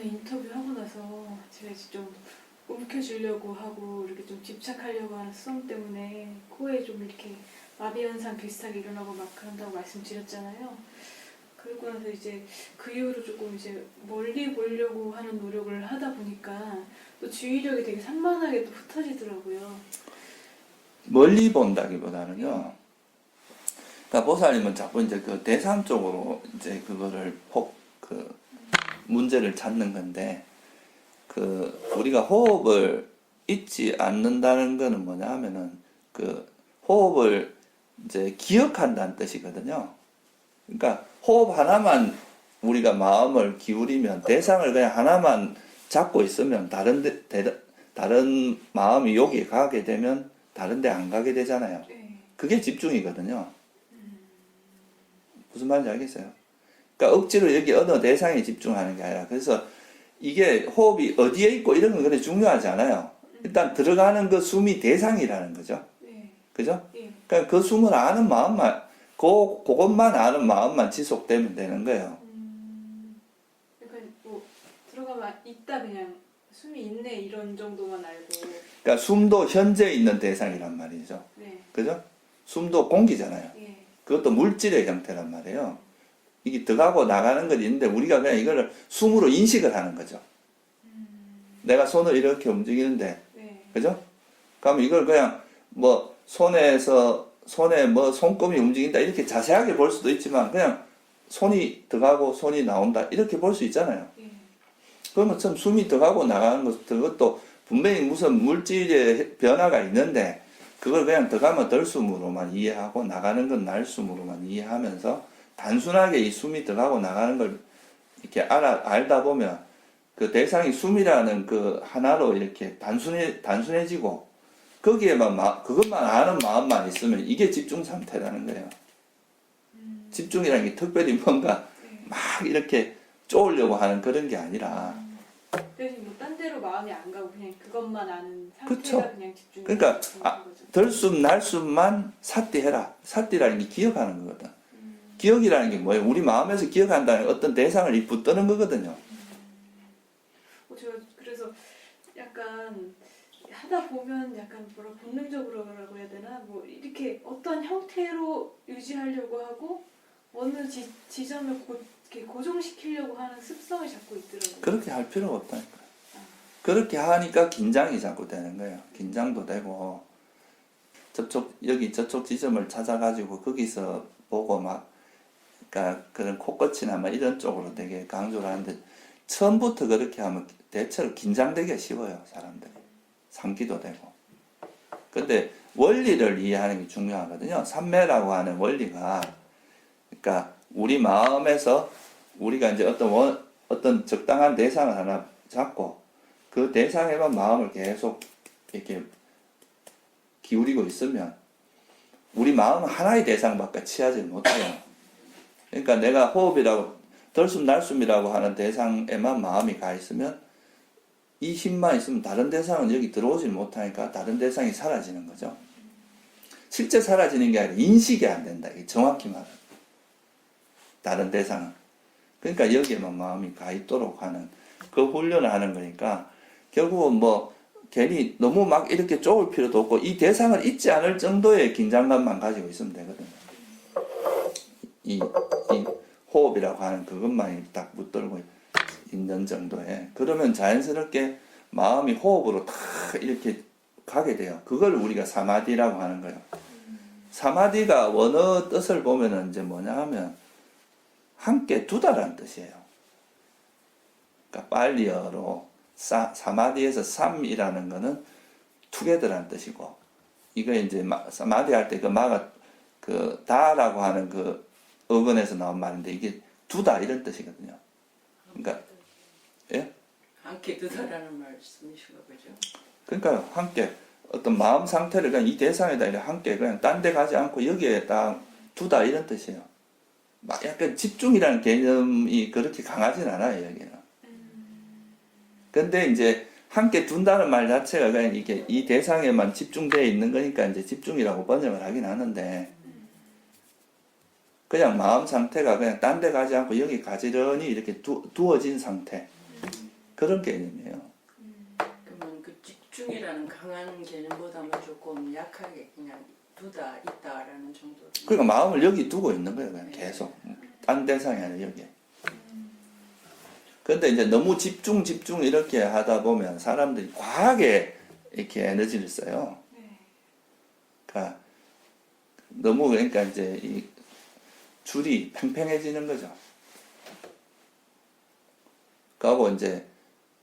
인터뷰하고 나서 제가 이제 좀 움켜쥐려고 하고 이렇게 좀 집착하려고 하는 수험 때문에 코에 좀 이렇게 마비 현상 비슷하게 일어나고 막 그런다고 말씀드렸잖아요. 그러고 나서 이제 그 이후로 조금 이제 멀리 보려고 하는 노력을 하다 보니까 또 주의력이 되게 산만하게 또 흩어지더라고요. 멀리 본다기보다는요. 그러니까 보살님은 자꾸 이제 그 대상 쪽으로 이제 그거를 문제를 찾는 건데, 우리가 호흡을 잊지 않는다는 거는 뭐냐 하면은, 호흡을 이제 기억한다는 뜻이거든요. 그러니까 호흡 하나만 우리가 마음을 기울이면, 대상을 그냥 하나만 잡고 있으면 다른 마음이 여기에 가게 되면 다른 데 안 가게 되잖아요. 그게 집중이거든요. 무슨 말인지 알겠어요? 그러니까 억지로 여기 어느 대상에 집중하는 게 아니라, 그래서 이게 호흡이 어디에 있고 이런 건 그래 중요하지 않아요. 일단 들어가는 그 숨이 대상이라는 거죠. 그죠? 그러니까 그 숨을 아는 마음만, 그것만 아는 마음만 지속되면 되는 거예요. 그러니까 뭐 들어가면 있다 그냥 숨이 있네 이런 정도만 알고. 그러니까 숨도 현재 있는 대상이란 말이죠. 그죠? 숨도 공기잖아요. 그것도 물질의 형태란 말이에요. 이게 들어가고 나가는 건 있는데 우리가 그냥 이거를 숨으로 인식을 하는 거죠. 내가 손을 이렇게 움직이는데, 그죠? 그럼 이걸 그냥 뭐 손에 뭐 손금이 움직인다 이렇게 자세하게 볼 수도 있지만 그냥 손이 들어가고 손이 나온다 이렇게 볼 수 있잖아요. 그러면 참 숨이 들어가고 나가는 것도 분명히 무슨 물질의 변화가 있는데 그걸 그냥 들어가면 덜숨으로만 이해하고 나가는 건 날숨으로만 이해하면서 단순하게 이 숨이 들어가고 나가는 걸 이렇게 알다 보면 그 대상이 숨이라는 그 하나로 이렇게 단순해지고 거기에만 그것만 아는 마음만 있으면 이게 집중 상태라는 거예요. 집중이라는 게 특별히 뭔가 막 이렇게 쪼으려고 하는 그런 게 아니라. 대신 뭐 딴 데로 마음이 안 가고 그냥 그것만 아는 상태가 그쵸? 그냥 집중이. 그러니까 들숨 날숨만 사띠해라. 사띠라는 게 기억하는 거거든. 기억이라는 게 뭐예요? 우리 마음에서 기억한다는 어떤 대상을 붙드는 거거든요. 제가 그래서 약간 하다 보면 약간 뭐라 본능적으로라고 해야 되나? 뭐 이렇게 어떤 형태로 유지하려고 하고 어느 지점을 이렇게 고정시키려고 하는 습성을 자꾸 있더라고요. 그렇게 할 필요가 없다니까. 그렇게 하니까 긴장이 자꾸 되는 거예요. 긴장도 되고 저쪽 지점을 찾아가지고 거기서 보고 막 그러니까 그런 코끝이나 막 이런 쪽으로 되게 강조를 하는데 처음부터 그렇게 하면 대체로 긴장되기가 쉬워요. 사람들이. 상기도 되고. 근데 원리를 이해하는 게 중요하거든요. 삼매라고 하는 원리가 그러니까 우리 마음에서 우리가 이제 어떤 적당한 대상을 하나 잡고 그 대상에만 마음을 계속 이렇게 기울이고 있으면 우리 마음은 하나의 대상밖에 취하지 못해요. 그러니까 내가 호흡이라고 덜숨 날숨이라고 하는 대상에만 마음이 가 있으면 이 힘만 있으면 다른 대상은 여기 들어오지 못하니까 다른 대상이 사라지는 거죠. 실제 사라지는 게 아니라 인식이 안 된다. 이게 정확히 말하면. 다른 대상은. 그러니까 여기에만 마음이 가 있도록 하는 그 훈련을 하는 거니까 결국은 뭐 괜히 너무 막 이렇게 쪼을 필요도 없고 이 대상을 잊지 않을 정도의 긴장감만 가지고 있으면 되거든요. 이 호흡이라고 하는 그것만 딱 붙들고 있는 정도에 그러면 자연스럽게 마음이 호흡으로 다 이렇게 가게 돼요. 그걸 우리가 사마디라고 하는 거예요. 사마디가 원어 뜻을 보면은 이제 뭐냐 하면 함께 두다라는 뜻이에요. 그러니까 빨리어로 사마디에서 삼이라는 거는 together라는 뜻이고 이거 이제 사마디 할 때 그 마가 그 다라고 하는 그 어근에서 나온 말인데 이게 두다 이런 뜻이거든요. 그러니까 예? 함께 두다라는 말씀이신가 보죠. 그러니까 함께 어떤 마음 상태를 그냥 이 대상에다 함께 그냥 딴 데 가지 않고 여기에 딱 두다 이런 뜻이에요. 막 약간 집중이라는 개념이 그렇게 강하진 않아요, 여기는. 근데 이제 함께 둔다는 말 자체가 그냥 이게 이 대상에만 집중되어 있는 거니까 이제 집중이라고 번역을 하긴 하는데 그냥 마음 상태가 그냥 딴 데 가지 않고 여기 가지런히 이렇게 두어진 상태. 그런 개념이에요. 그러면 그 집중이라는 강한 개념보다는 조금 약하게 그냥 두다 있다라는 정도로. 그러니까 마음을 여기 두고 있는 거예요. 그냥 계속. 딴 대상이 아니라 여기. 근데 이제 너무 집중 이렇게 하다 보면 사람들이 과하게 이렇게 에너지를 써요. 네. 그러니까 너무 그러니까 이제 이 줄이 팽팽해지는 거죠. 그리고 이제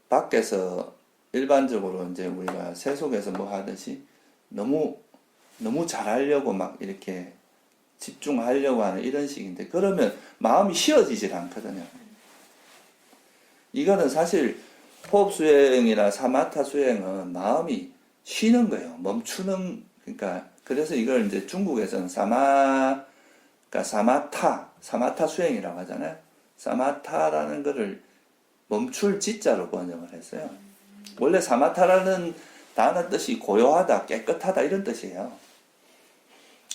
밖에서 일반적으로 이제 우리가 세속에서 뭐 하듯이 너무 잘하려고 막 이렇게 집중하려고 하는 이런 식인데 그러면 마음이 쉬어지질 않거든요. 이거는 사실 호흡 수행이나 사마타 수행은 마음이 쉬는 거예요. 멈추는 그러니까 그래서 이걸 이제 중국에서는 그러니까 사마타 수행이라고 하잖아요. 사마타라는 거를 멈출 지자로 번역을 했어요. 원래 사마타라는 단어 뜻이 고요하다, 깨끗하다 이런 뜻이에요.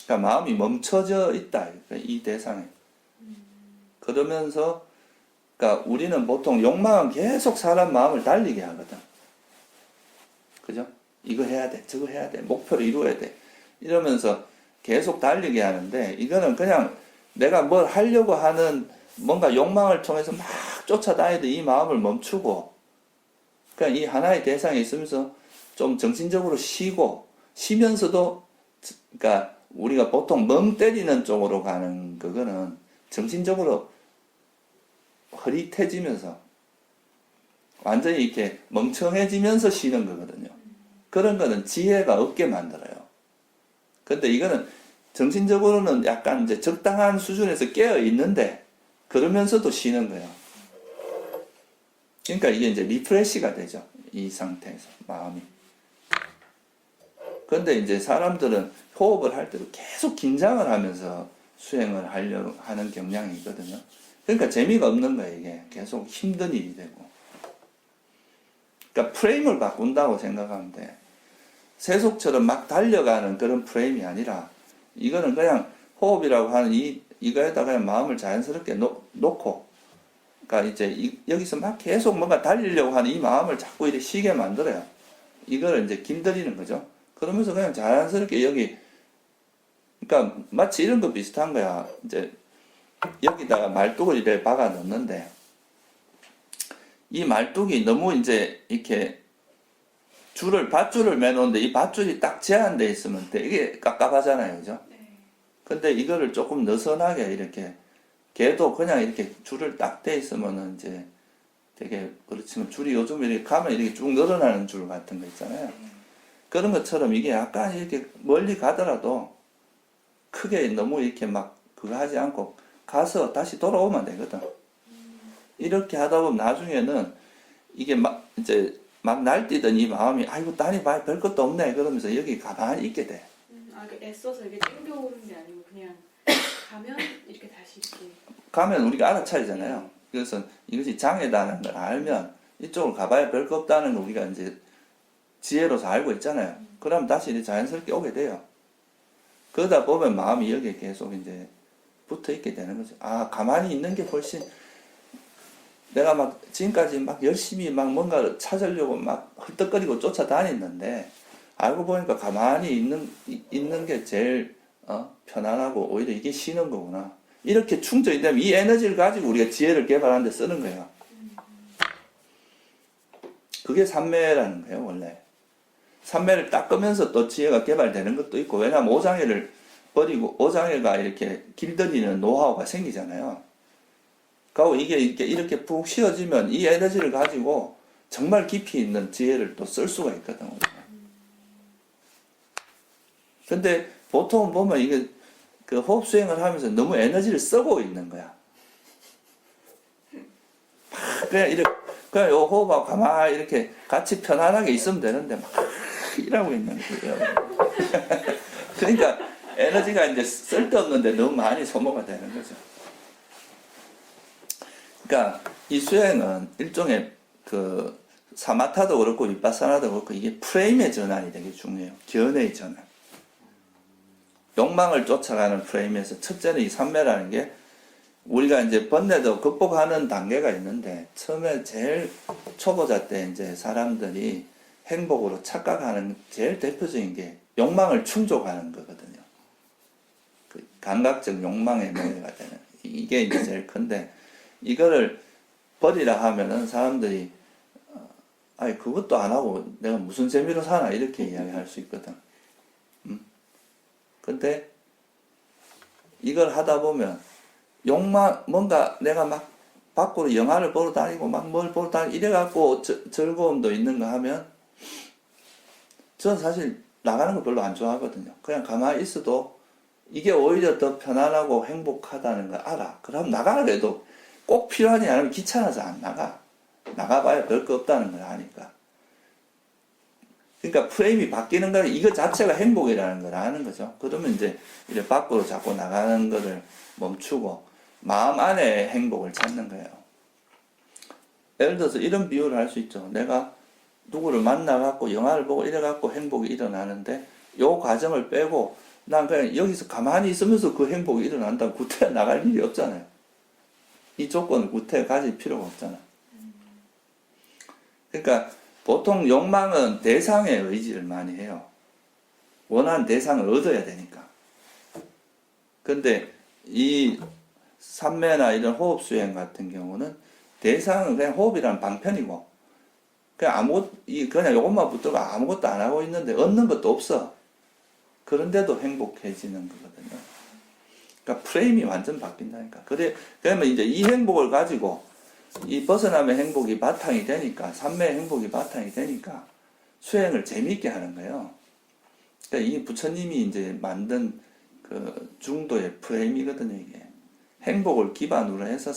그러니까 마음이 멈춰져 있다. 이 대상에. 그러면서 그러니까 우리는 보통 욕망은 계속 사람 마음을 달리게 하거든. 그죠? 이거 해야 돼, 저거 해야 돼, 목표를 이루어야 돼. 이러면서 계속 달리게 하는데 이거는 그냥 내가 뭘 하려고 하는 뭔가 욕망을 통해서 막 쫓아다니던 이 마음을 멈추고 그냥 이 하나의 대상에 있으면서 좀 정신적으로 쉬면서도 그러니까 우리가 보통 멍 때리는 쪽으로 가는 그거는 정신적으로 흐릿해지면서 완전히 이렇게 멍청해지면서 쉬는 거거든요. 그런 거는 지혜가 없게 만들어요. 근데 이거는 정신적으로는 약간 이제 적당한 수준에서 깨어 있는데 그러면서도 쉬는 거예요. 그러니까 이게 이제 리프레시가 되죠. 이 상태에서 마음이. 근데 이제 사람들은 호흡을 할 때도 계속 긴장을 하면서 수행을 하려고 하는 경향이 있거든요. 그러니까 재미가 없는 거예요, 이게. 계속 힘든 일이 되고. 그러니까 프레임을 바꾼다고 생각하면 돼. 세속처럼 막 달려가는 그런 프레임이 아니라 이거는 그냥 호흡이라고 하는 이거에다가 그냥 마음을 자연스럽게 놓고 그러니까 이제 여기서 막 계속 뭔가 달리려고 하는 이 마음을 자꾸 이렇게 쉬게 만들어요. 이거를 이제 길들이는 거죠. 그러면서 그냥 자연스럽게 여기 그러니까 마치 이런 거 비슷한 거야. 이제 여기다가 말뚝을 이렇게 박아 넣는데 이 말뚝이 너무 이제 이렇게 밧줄을 매놓는데 이 밧줄이 딱 제한돼 있으면 되게 깝깝하잖아요. 그죠? 근데 이거를 조금 느슨하게 이렇게 걔도 그냥 이렇게 줄을 딱 돼 있으면은 이제 되게 그렇지만 줄이 요즘 이렇게 가면 이렇게 쭉 늘어나는 줄 같은 거 있잖아요. 그런 것처럼 이게 약간 이렇게 멀리 가더라도 크게 너무 이렇게 막 그거 하지 않고 가서 다시 돌아오면 되거든. 이렇게 하다 보면 나중에는 이게 막 이제 막 날뛰던 이 마음이 아이고 딴이 봐야 별 것도 없네 그러면서 여기 가만히 있게 돼. 애써서 이게 땡겨오는 게 아니고 그냥 가면 이렇게 다시 이렇게 가면 우리가 알아차리잖아요. 그래서 이것이 장애다는 걸 알면 이쪽으로 가봐야 별 거 없다는 걸 우리가 이제 지혜로서 알고 있잖아요. 그럼 다시 이제 자연스럽게 오게 돼요. 그러다 보면 마음이 여기에 계속 이제 붙어 있게 되는 거죠. 아, 가만히 있는 게 훨씬 내가 막 지금까지 막 열심히 막 뭔가를 찾으려고 막 헐떡거리고 쫓아다녔는데 알고 보니까 가만히 있는 게 제일 편안하고 오히려 이게 쉬는 거구나. 이렇게 충족이 되면 이 에너지를 가지고 우리가 지혜를 개발하는 데 쓰는 거예요. 그게 삼매라는 거예요, 원래. 삼매를 닦으면서 또 지혜가 개발되는 것도 있고, 왜냐하면 오장애를 버리고, 오장애가 이렇게 길들이는 노하우가 생기잖아요. 그리고 이게 이렇게 푹 쉬어지면 이 에너지를 가지고 정말 깊이 있는 지혜를 또 쓸 수가 있거든. 근데 보통 보면 이게 그 호흡 수행을 하면서 너무 에너지를 쓰고 있는 거야. 그냥 이렇게, 그냥 요 호흡하고 가만히 이렇게 같이 편안하게 있으면 되는데 막 일하고 있는 거예요. 그러니까 에너지가 이제 쓸데없는데 너무 많이 소모가 되는 거죠. 그러니까 이 수행은 일종의 그 사마타도 그렇고 위파사나도 그렇고 이게 프레임의 전환이 되게 중요해요. 견해의 전환. 욕망을 쫓아가는 프레임에서 첫째는 이 삼매라는 게 우리가 이제 번뇌도 극복하는 단계가 있는데 처음에 제일 초보자 때 이제 사람들이 행복으로 착각하는 제일 대표적인 게 욕망을 충족하는 거거든요. 그 감각적 욕망의 노예가 되는 이게 이제 제일 큰데 이거를 버리라 하면은 사람들이 아니 그것도 안 하고 내가 무슨 재미로 사나 이렇게 이야기할 수 있거든. 근데 이걸 하다 보면 욕망 뭔가 내가 막 밖으로 영화를 보러 다니고 막 뭘 보러 다니고 이래갖고 즐거움도 있는가 하면 저는 사실 나가는 거 별로 안 좋아하거든요. 그냥 가만히 있어도 이게 오히려 더 편안하고 행복하다는 걸 알아. 그럼 나가라 해도 꼭 필요하지 않으면 귀찮아서 안 나가. 나가봐야 별거 없다는 걸 아니까. 그러니까 프레임이 바뀌는 거 이거 자체가 행복이라는 걸 아는 거죠. 그러면 이제 이제 밖으로 자꾸 나가는 거를 멈추고 마음 안에 행복을 찾는 거예요. 예를 들어서 이런 비유를 할 수 있죠. 내가 누구를 만나갖고 영화를 보고 이래갖고 행복이 일어나는데 요 과정을 빼고 난 그냥 여기서 가만히 있으면서 그 행복이 일어난다고 구태여 나갈 일이 없잖아요. 이 조건을 구태여 가질 필요가 없잖아요. 그러니까 보통 욕망은 대상에 의지를 많이 해요. 원하는 대상을 얻어야 되니까. 근데 이 삼매나 이런 호흡 수행 같은 경우는 대상은 그냥 호흡이라는 방편이고 그냥 그냥 요것만 붙들고 아무것도 안 하고 있는데 얻는 것도 없어. 그런데도 행복해지는 거거든요. 그러니까 프레임이 완전 바뀐다니까. 그러면 이제 이 행복을 가지고 이 벗어남의 행복이 바탕이 되니까, 삼매의 행복이 바탕이 되니까 수행을 재미있게 하는 거예요. 그러니까 이 부처님이 이제 만든 그 중도의 프레임이거든요, 이게. 행복을 기반으로 해서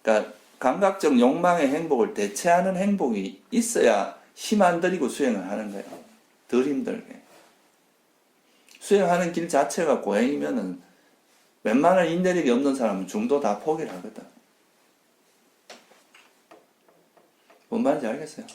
그러니까 감각적 욕망의 행복을 대체하는 행복이 있어야 힘 안 들이고 수행을 하는 거예요. 덜 힘들게. 수행하는 길 자체가 고행이면은 웬만한 인내력이 없는 사람은 중도 다 포기를 하거든. 뭔 말인지 알겠어요?